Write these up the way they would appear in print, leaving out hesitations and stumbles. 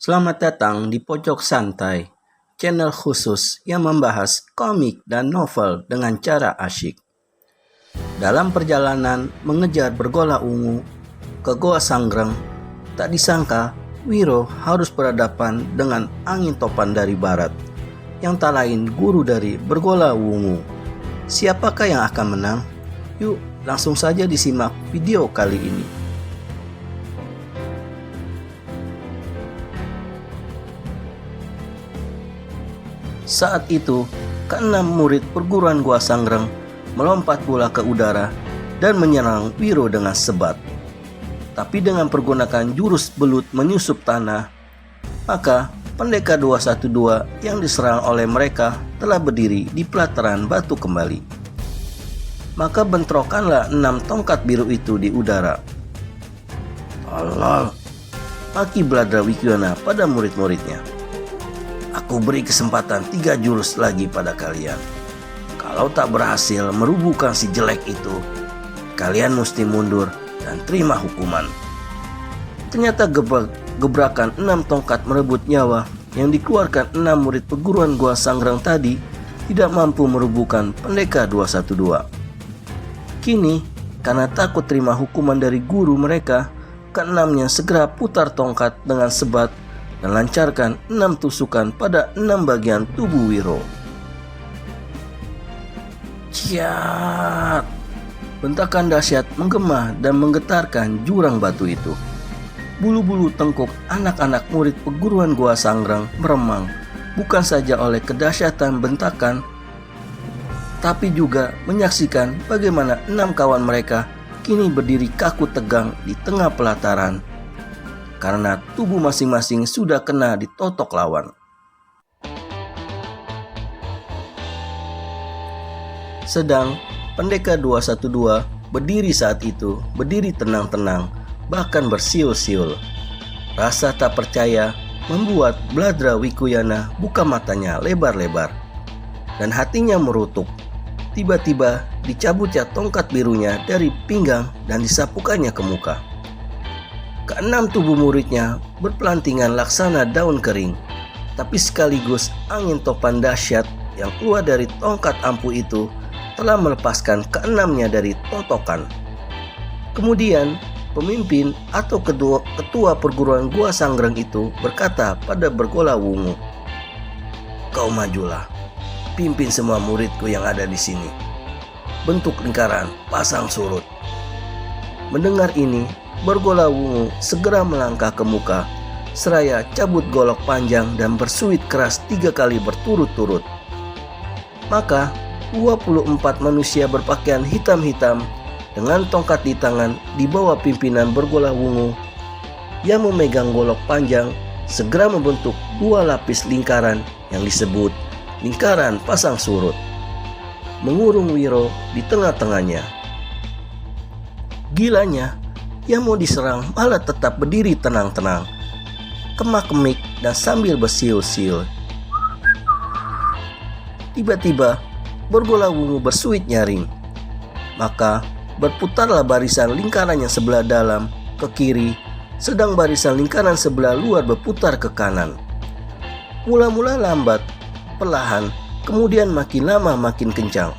Selamat datang di Pojok Santai, channel khusus yang membahas komik dan novel dengan cara asyik. Dalam perjalanan mengejar bergola ungu ke Goa Sanggreng, tak disangka Wiro harus berhadapan dengan angin topan dari barat, yang tak lain guru dari bergola ungu. Siapakah yang akan menang? Yuk, langsung saja disimak video kali ini. Saat itu, keenam murid perguruan Goa Sanggreng melompat pula ke udara dan menyerang Wiro dengan sebat. Tapi dengan pergunakan jurus belut menyusup tanah, maka Pendekar 212 yang diserang oleh mereka telah berdiri di pelataran batu kembali. Maka bentrokanlah 6 tongkat biru itu di udara. "Tolol," maki Bladra Wikyana pada murid-muridnya. "Aku beri kesempatan 3 jurus lagi pada kalian. Kalau tak berhasil merubuhkan si jelek itu, kalian mesti mundur dan terima hukuman." Ternyata gebrakan 6 tongkat merebut nyawa yang dikeluarkan 6 murid perguruan Goa Sanggreng tadi tidak mampu merubuhkan Pendekar 212. Kini, karena takut terima hukuman dari guru mereka, keenamnya segera putar tongkat dengan sebat dan lancarkan 6 tusukan pada 6 bagian tubuh Wiro. "Ciat!" Bentakan dahsyat menggema dan menggetarkan jurang batu itu. Bulu-bulu tengkuk anak-anak murid perguruan Goa Sanggreng meremang, bukan saja oleh kedahsyatan bentakan, tapi juga menyaksikan bagaimana 6 kawan mereka kini berdiri kaku tegang di tengah pelataran, karena tubuh masing-masing sudah kena ditotok lawan. Sedang Pendekar 212 berdiri saat itu, berdiri tenang-tenang, bahkan bersiul-siul. Rasa tak percaya membuat Bladra Wikyana buka matanya lebar-lebar, dan hatinya merutuk. Tiba-tiba dicabutnya tongkat birunya dari pinggang dan disapukannya ke muka. Keenam tubuh muridnya berpelantingan laksana daun kering, tapi sekaligus angin topan dahsyat yang keluar dari tongkat ampuh itu telah melepaskan keenamnya dari totokan. Kemudian pemimpin atau ketua perguruan Goa Sanggreng itu berkata pada bergola ungu, "Kau majulah, pimpin semua muridku yang ada di sini. Bentuk lingkaran, pasang surut." Mendengar ini, bergola ungu segera melangkah ke muka, seraya cabut golok panjang dan bersuit keras 3 kali berturut-turut. Maka 24 manusia berpakaian hitam-hitam dengan tongkat di tangan di bawah pimpinan bergola ungu yang memegang golok panjang segera membentuk 2 lapis lingkaran yang disebut lingkaran pasang surut, mengurung Wiro di tengah-tengahnya. Gilanya, yang mau diserang malah tetap berdiri tenang-tenang, kemak-kemik dan sambil bersiul-siul. Tiba-tiba bergola ungu bersuit nyaring, maka berputarlah barisan lingkaran yang sebelah dalam ke kiri, sedang barisan lingkaran sebelah luar berputar ke kanan. Mula-mula lambat, perlahan, kemudian makin lama makin kencang.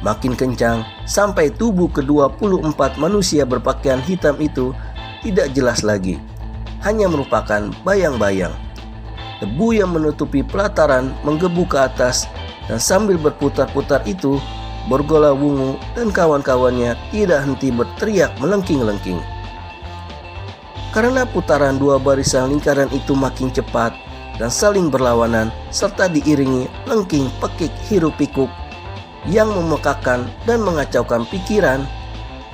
Makin kencang sampai tubuh ke-24 manusia berpakaian hitam itu tidak jelas lagi, hanya merupakan bayang-bayang. Debu yang menutupi pelataran menggebu ke atas, dan sambil berputar-putar itu, bergola ungu dan kawan-kawannya tidak henti berteriak melengking-lengking. Karena putaran 2 barisan lingkaran itu makin cepat dan saling berlawanan, serta diiringi lengking pekik hiruk-pikuk yang memekakan dan mengacaukan pikiran,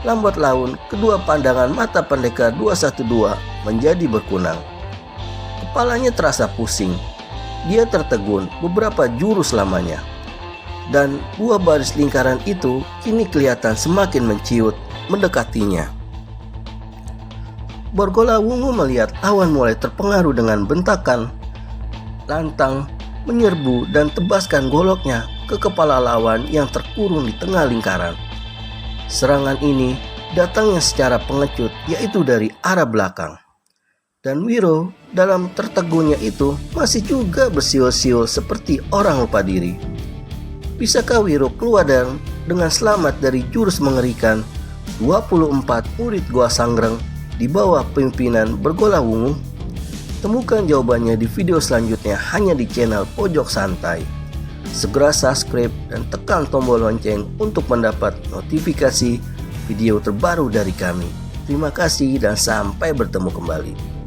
lambat laun kedua pandangan mata Pendekar 212 menjadi berkunang. Kepalanya terasa pusing. Dia tertegun beberapa jurus lamanya, dan 2 baris lingkaran itu kini kelihatan semakin menciut mendekatinya. Bergola ungu melihat lawan mulai terpengaruh dengan bentakan, lantang menyerbu dan tebaskan goloknya ke kepala lawan yang terkurung di tengah lingkaran. Serangan ini datangnya secara pengecut, yaitu dari arah belakang. Dan Wiro dalam tertegunnya itu masih juga bersiul-siul seperti orang lupa diri. Bisakah Wiro keluar dengan selamat dari jurus mengerikan 24 murid Gua Sangreng di bawah pimpinan Bergolah Wungu? Temukan jawabannya di video selanjutnya hanya di channel Pojok Santai. Segera subscribe dan tekan tombol lonceng untuk mendapat notifikasi video terbaru dari kami. Terima kasih dan sampai bertemu kembali.